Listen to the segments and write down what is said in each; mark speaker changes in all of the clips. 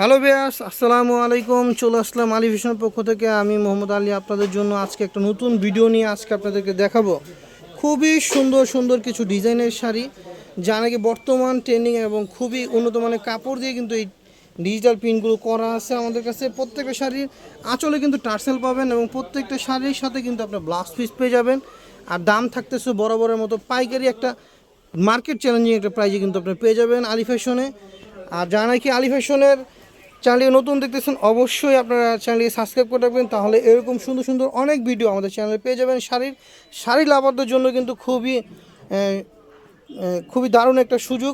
Speaker 1: Hello viewers, আসসালামু আলাইকুম। চলে আসলাম আলী ফ্যাশনের পক্ষ থেকে। আমি মোহাম্মদ আলী আপনাদের জন্য আজকে একটা নতুন ভিডিও নিয়ে আজকে আপনাদেরকে দেখাবো খুবই সুন্দর সুন্দর কিছু ডিজাইনের শাড়ি, যা নাকি বর্তমান ট্রেন্ডিং এবং খুবই উন্নত মানের কাপড় দিয়ে কিন্তু এই ডিজিটাল প্রিন্টগুলো করা আছে আমাদের কাছে। প্রত্যেকটা শাড়ির আঁচলে কিন্তু টার্সেল পাবেন এবং প্রত্যেকটা শাড়ির সাথে কিন্তু আপনার ব্লাউজ পিস পেয়ে যাবেন। আর দাম থাকতেছে বরাবরের মতো পাইকারি একটা মার্কেট চ্যালেঞ্জিং একটা প্রাইজে কিন্তু আপনি পেয়ে যাবেন আলী ফ্যাশনে। আর যা নাকি আলী ফ্যাশনের চ্যানেলটি নতুন দেখতেছেন, অবশ্যই আপনারা চ্যানেলটি সাবস্ক্রাইব করে রাখবেন, তাহলে এরকম সুন্দর সুন্দর অনেক ভিডিও আমাদের চ্যানেলে পেয়ে যাবেন। শাড়ি লাভারদের জন্য কিন্তু খুবই দারুণ একটা সুযোগ,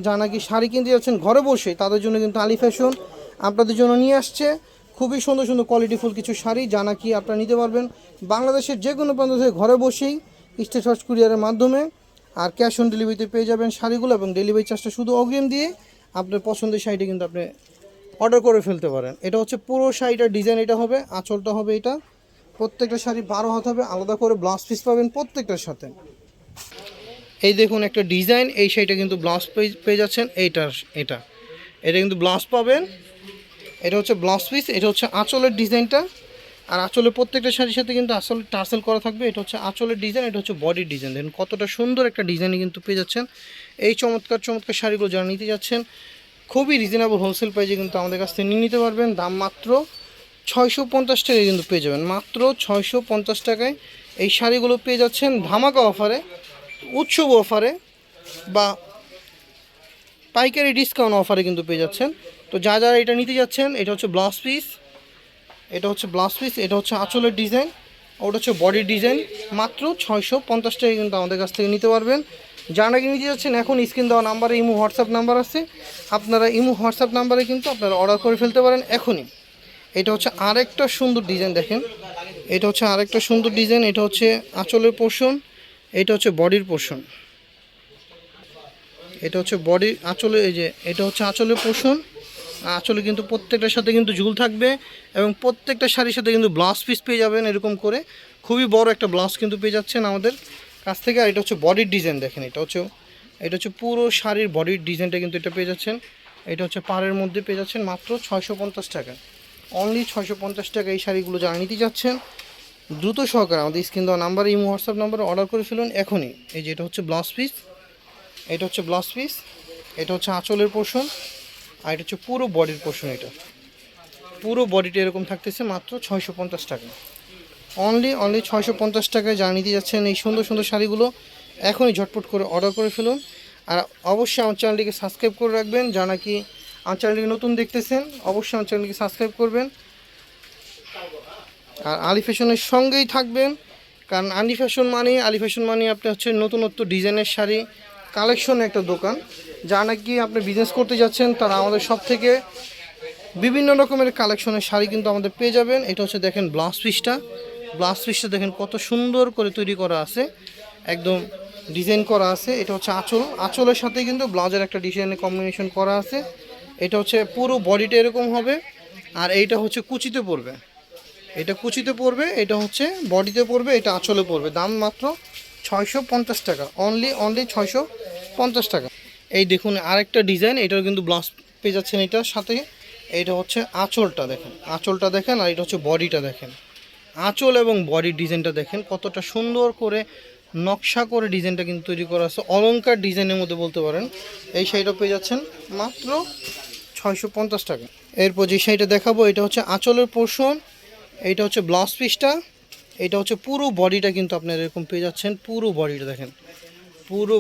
Speaker 1: যা নাকি শাড়ি কিনতে যাচ্ছেন ঘরে বসে, তাদের জন্য কিন্তু আলী ফ্যাশন আপনাদের জন্য নিয়ে আসছে খুবই সুন্দর সুন্দর কোয়ালিটিফুল কিছু শাড়ি, যা নাকি আপনারা নিতে পারবেন বাংলাদেশের যে কোনো প্রান্ত থেকে ঘরে বসেই স্টেট ফার্স্ট কুরিয়ারের মাধ্যমে। আর ক্যাশ অন ডেলিভারিতে পেয়ে যাবেন শাড়িগুলো, এবং ডেলিভারি চার্জটা শুধু অগ্রিম দিয়ে আপনার পছন্দের শাড়িটি কিন্তু আপনি অর্ডার করে ফেলতে পারেন। এটা হচ্ছে পুরো শাড়িটার ডিজাইন, এটা হবে আঁচলটা হবে এটা। প্রত্যেকটা শাড়ি 12 হাত হবে, আলাদা করে ব্লাউজ পিস পাবেন প্রত্যেকটার সাথে। এই দেখুন একটা ডিজাইন, এই শাড়িটা কিন্তু ব্লাউজ পেয়ে যাচ্ছেন। এটা এটা কিন্তু ব্লাউজ পাবেন, এটা হচ্ছে ব্লাউজ পিস, এটা হচ্ছে আঁচলের ডিজাইনটা। আর আঁচলের প্রত্যেকটা শাড়ির সাথে কিন্তু আসলে টার্সেল করা থাকবে। এটা হচ্ছে আঁচলের ডিজাইন, এটা হচ্ছে বডির ডিজাইন। দেখুন কতটা সুন্দর একটা ডিজাইনই কিন্তু পেয়ে যাচ্ছেন। এই চমৎকার চমৎকার শাড়িগুলো যারা নিতে যাচ্ছেন খুবই রিজনেবল হোলসেল প্রাইসে কিন্তু আমাদের কাছ থেকে নিয়ে নিতে পারবেন। দাম মাত্র 650 টাকায় কিন্তু পেয়ে যাবেন, মাত্র 650 টাকায় এই শাড়িগুলো পেয়ে যাচ্ছেন ধামাকা অফারে, উৎসব অফারে বা পাইকারি ডিসকাউন্ট অফারে কিন্তু পেয়ে যাচ্ছেন। তো যারা এটা নিতে যাচ্ছেন, এটা হচ্ছে ব্লাউজ পিস, এটা হচ্ছে ব্লাউজ পিস, এটা হচ্ছে আঁচলের ডিজাইন, ওটা হচ্ছে বডির ডিজাইন। মাত্র 650 টাকায় কিন্তু আমাদের কাছ থেকে নিতে পারবেন। যারা নাকি নিতে যাচ্ছেন, এখন স্ক্রিন দেওয়া নাম্বারে ইমো হোয়াটসঅ্যাপ নাম্বার আছে, আপনারা ইমো হোয়াটসঅ্যাপ নাম্বারে কিন্তু আপনারা অর্ডার করে ফেলতে পারেন এখনই। এটা হচ্ছে আরেকটা সুন্দর ডিজাইন, দেখেন এটা হচ্ছে আরেকটা সুন্দর ডিজাইন। এটা হচ্ছে আঁচলের পোর্শন, এটা হচ্ছে বডির পোর্শন, এটা হচ্ছে বডির আঁচলে, এই যে এটা হচ্ছে আঁচলের পোর্শন। আঁচলে কিন্তু প্রত্যেকটার সাথে কিন্তু ঝুল থাকবে, এবং প্রত্যেকটা শাড়ির সাথে কিন্তু ব্লাউজ পিস পেয়ে যাবেন এরকম করে। খুবই বড় একটা ব্লাউজ কিন্তু পেয়ে যাচ্ছেন আমাদের কাছ থেকে। আর এটা হচ্ছে বডির ডিজাইন, দেখেন এটা হচ্ছে পুরো শাড়ির বডির ডিজাইনটা কিন্তু এটা পেয়ে যাচ্ছেন। এটা হচ্ছে পাড়ের মধ্যে পেয়ে যাচ্ছেন মাত্র 650 টাকা, অনলি 650 টাকা। এই শাড়িগুলো যারা নিতে যাচ্ছেন দ্রুত সহকারে আমাদের স্ক্রিন দেওয়া নাম্বারে ইমো হোয়াটসঅ্যাপ নাম্বারে অর্ডার করে ফেলুন এখনই। এই যে এটা হচ্ছে ব্লাউজ পিস, এটা হচ্ছে ব্লাউজ পিস, এটা হচ্ছে আঁচলের পোর্শন, আর এটা হচ্ছে পুরো বডির পোর্শন। এটা পুরো বডিটা এরকম থাকতেছে মাত্র 650 টাকা, অনলি 650 টাকায় যা নিতে যাচ্ছেন এই সুন্দর সুন্দর শাড়িগুলো এখনই ঝটপট করে অর্ডার করে ফেলুন। আর অবশ্যই আমার চ্যানেলটিকে সাবস্ক্রাইব করে রাখবেন, যা নাকি আমার চ্যানেলটিকে নতুন দেখতেছেন অবশ্যই আমার চ্যানেলটিকে সাবস্ক্রাইব করবেন। আর আলী ফ্যাশনের সঙ্গেই থাকবেন, কারণ আলী ফ্যাশন মানে আপনি হচ্ছে নতুনত্ব ডিজাইনের শাড়ি কালেকশন একটা দোকান। যা নাকি আপনি বিজনেস করতে যাচ্ছেন, তারা আমাদের সব থেকে বিভিন্ন রকমের কালেকশনের শাড়ি কিন্তু আমাদের পেয়ে যাবেন। এটা হচ্ছে দেখেন ব্লাউজ পিসটা দেখেন কত সুন্দর করে তৈরি করা আছে, একদম ডিজাইন করা আছে। এটা হচ্ছে আঁচলের সাথে কিন্তু ব্লাউজের একটা ডিজাইনের কম্বিনেশন করা আছে। এটা হচ্ছে পুরো বডিটা এরকম হবে, আর এইটা হচ্ছে কুচিতে পড়বে, এটা কুচিতে পড়বে, এটা হচ্ছে বডিতে পড়বে, এটা আঁচলে পড়বে। দাম মাত্র 650 টাকা, অনলি 650 টাকা। এই দেখুন আরেকটা ডিজাইন, এটাও কিন্তু ব্লাউজ পেয়ে যাচ্ছেন এটার সাথে। এটা হচ্ছে আঁচলটা দেখেন, আর এটা হচ্ছে বডিটা দেখেন। আঁচল এবং বডির ডিজাইনটা দেখেন কতটা সুন্দর করে নকশা করে ডিজাইনটা কিন্তু তৈরি করা আছে, অলংকার ডিজাইনের মধ্যে বলতে পারেন। এই শাড়িটা পেয়ে যাচ্ছেন মাত্র 650 টাকা। এরপর যে শাড়িটা দেখাবো, এটা হচ্ছে আঁচলের পোর্শন, এইটা হচ্ছে ব্লাউজ পিসটা, এটা হচ্ছে পুরো বডিটা কিন্তু আপনারা এরকম পেয়ে যাচ্ছেন। পুরো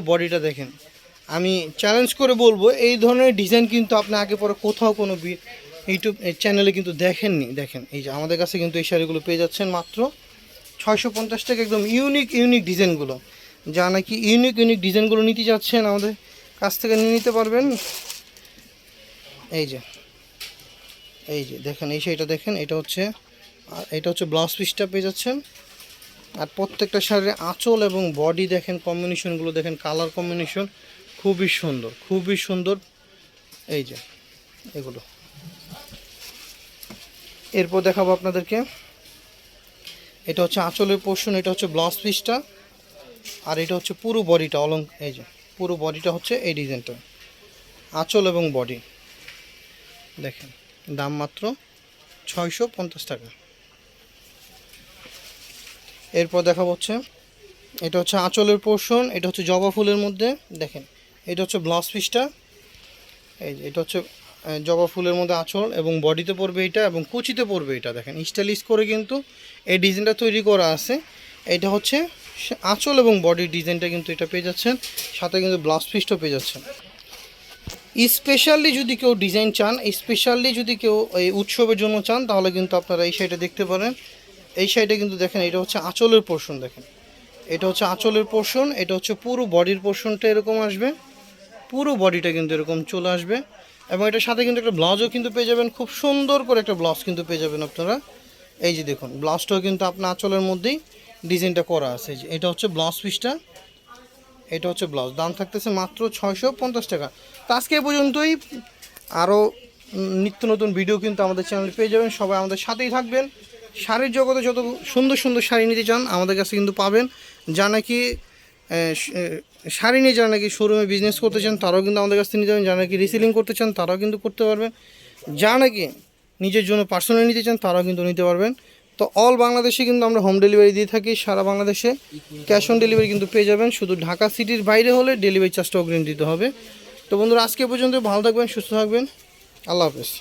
Speaker 1: বডিটা দেখেন। আমি চ্যালেঞ্জ করে বলবো, এই ধরনের ডিজাইন কিন্তু আপনি আগে পরে কোথাও কোনো ইউটিউব চ্যানেলে কিন্তু দেখেননি। দেখেন এই যে আমাদের কাছে কিন্তু এই শাড়িগুলো পেয়ে যাচ্ছেন মাত্র 650 টাকা। একদম ইউনিক ডিজাইনগুলো, যা নাকি ইউনিক ডিজাইনগুলো নিতে যাচ্ছেন আমাদের কাছ থেকে নিয়ে নিতে পারবেন। এই যে দেখেন এই শাড়িটা দেখেন, এটা হচ্ছে ব্লাউজ পিসটা পেয়ে যাচ্ছেন। আর প্রত্যেকটা শাড়ির আঁচল এবং বডি দেখেন, কম্বিনেশনগুলো দেখেন, কালার কম্বিনেশন খুবই সুন্দর। এই যে এগুলো এরপর দেখাবো আপনাদেরকে, এটা হচ্ছে আঁচলের পোর্শন, এটা হচ্ছে ব্লাউজ পিসটা, আর এটা হচ্ছে পুরো বডিটা এই যে পুরো বডিটা হচ্ছে এই ডিজাইনটা, আঁচল এবং বডি। দেখেন দাম মাত্র 650 টাকা। এরপর দেখা হচ্ছে এটা হচ্ছে আঁচলের পোর্শন, এটা হচ্ছে জবা ফুলের মধ্যে দেখেন, এটা হচ্ছে ব্লাউজ পিসটা, এই যে এটা হচ্ছে জবা ফুলের মধ্যে আঁচল এবং বডিতে পড়বে এটা এবং কুচিতে পড়বে এটা। দেখেন স্টাইলিশ করে কিন্তু এই ডিজাইনটা তৈরি করা আছে। এটা হচ্ছে আঁচল এবং বডির ডিজাইনটা কিন্তু এটা পেয়ে যাচ্ছেন, সাথে কিন্তু ব্লাউজ পিসটাও পেয়ে যাচ্ছেন। স্পেশালি যদি কেউ ডিজাইন চান, স্পেশালি যদি কেউ এই উৎসবের জন্য চান, তাহলে কিন্তু আপনারা এই শাড়িটা দেখতে পারেন। এই শাড়িটা কিন্তু দেখেন, এটা হচ্ছে আঁচলের পোর্শন, দেখেন এটা হচ্ছে আঁচলের পোর্শন, এটা হচ্ছে পুরো বডির পোর্শনটা এরকম আসবে, পুরো বডিটা কিন্তু এরকম চলে আসবে এবং এটার সাথে কিন্তু একটা ব্লাউজও কিন্তু পেয়ে যাবেন, খুব সুন্দর করে একটা ব্লাউজ কিন্তু পেয়ে যাবেন আপনারা। এই যে দেখুন ব্লাউজটাও কিন্তু আপনার আঁচলের মধ্যেই ডিজাইনটা করা আছে। যে এটা হচ্ছে ব্লাউজ পিসটা, এটা হচ্ছে ব্লাউজ, দাম থাকতেছে মাত্র 650 টাকা। তো আজকে এ পর্যন্তই, আরও নিত্য নতুন ভিডিও কিন্তু আমাদের চ্যানেলে পেয়ে যাবেন। সবাই আমাদের সাথেই থাকবেন। শাড়ির জগতে যত সুন্দর সুন্দর শাড়ি নিতে চান আমাদের কাছে কিন্তু পাবেন। যা নাকি শাড়ি নিয়ে যারা নাকি শোরুমে বিজনেস করতে চান তারাও কিন্তু আমাদের কাছ থেকে নিতে পারবেন, যারা নাকি রিসেলিং করতে চান তারাও কিন্তু করতে পারবেন, যা নাকি নিজের জন্য পার্সোনালি নিতে চান তারাও কিন্তু নিতে পারবেন। তো অল বাংলাদেশে কিন্তু আমরা হোম ডেলিভারি দিয়ে থাকি, সারা বাংলাদেশে ক্যাশ অন ডেলিভারি কিন্তু পেয়ে যাবেন। শুধু ঢাকা সিটির বাইরে হলে ডেলিভারি চার্জটা অগ্রিম দিতে হবে। তো বন্ধুরা আজকে পর্যন্ত ভালো থাকবেন, সুস্থ থাকবেন, আল্লাহ হাফেজ।